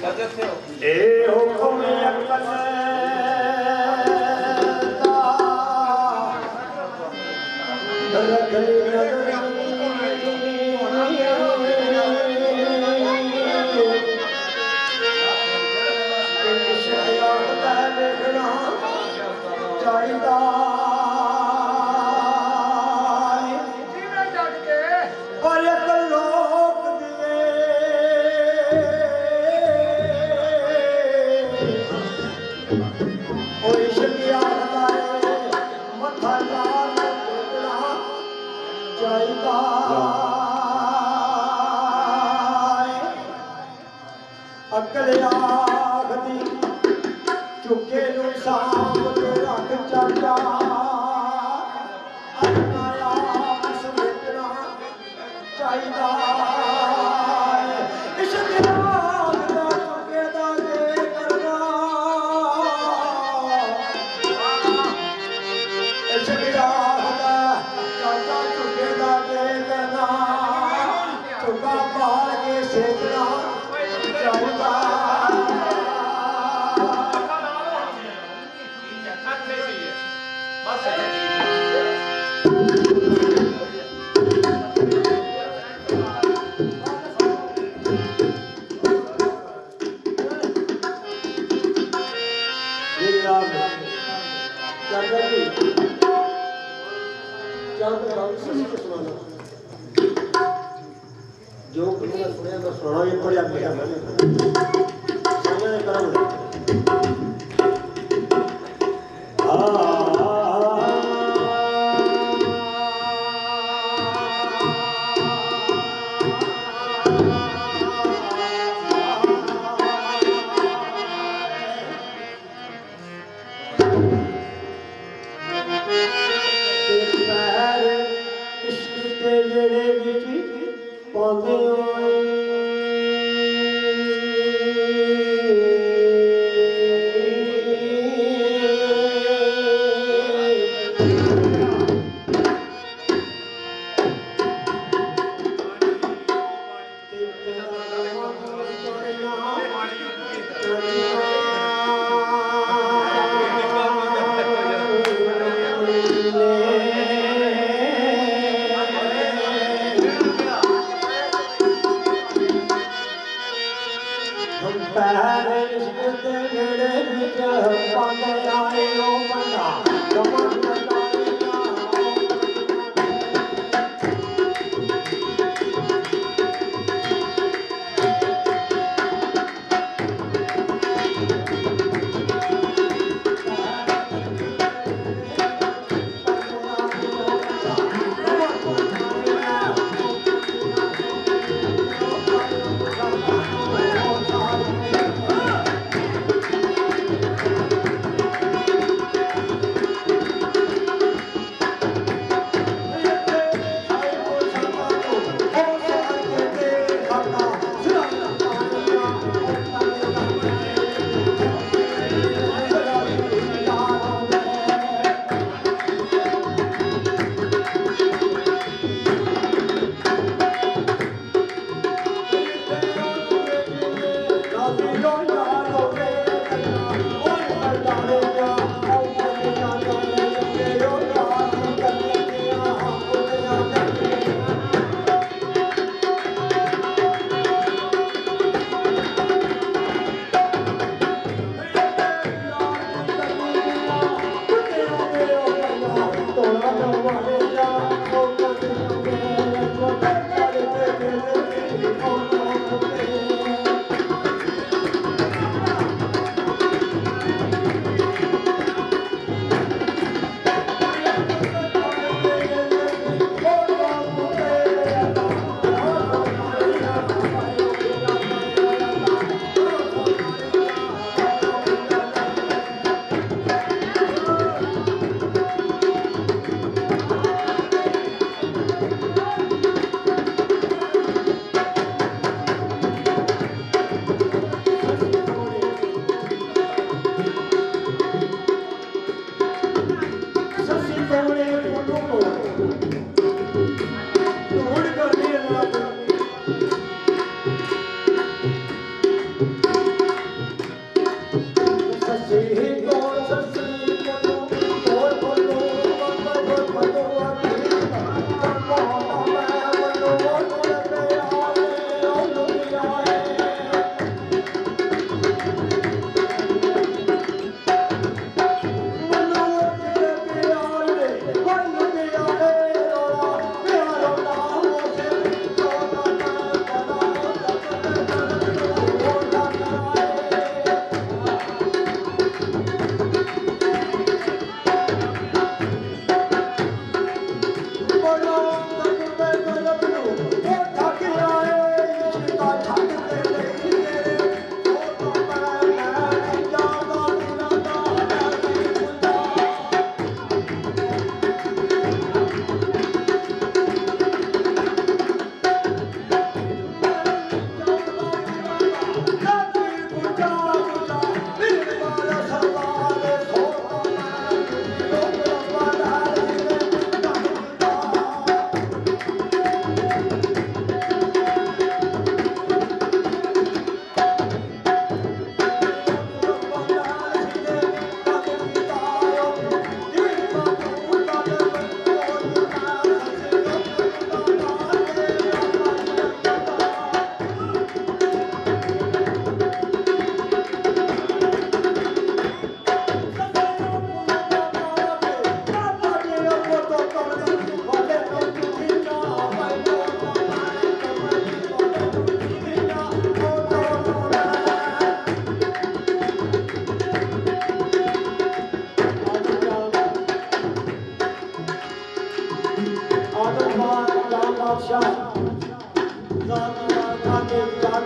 ए हुक्म अकल दा रख चाहिदा पर अकल लोक दिए और इश्किया मथा चाहिदा अकल आखदी चुके नूं सांभ के रख चाचा अपना आप समेटना चाहिदा इश्क दा चुके दा के करना इश्क दा चाचा चुके दा के करना चुका पार के सेकना चाहिदा जो कुछ मैं सुनिया मैं सुना ये पढ़िया पढ़िया मैंने करम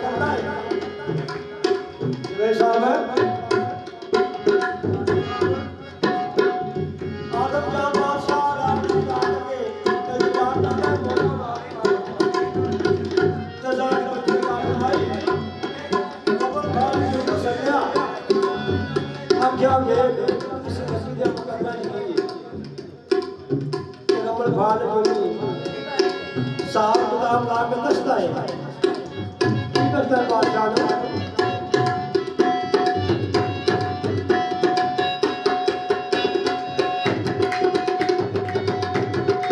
करता है वे साहब आदम का बादशाह राम की बात के तजबात का बोलो तजाक बच्चे का भाई कबर भाई जो सजा हम क्या गए इस मसीदे को करना नहीं कबर भाई जो साहब खुदा ला के दसता है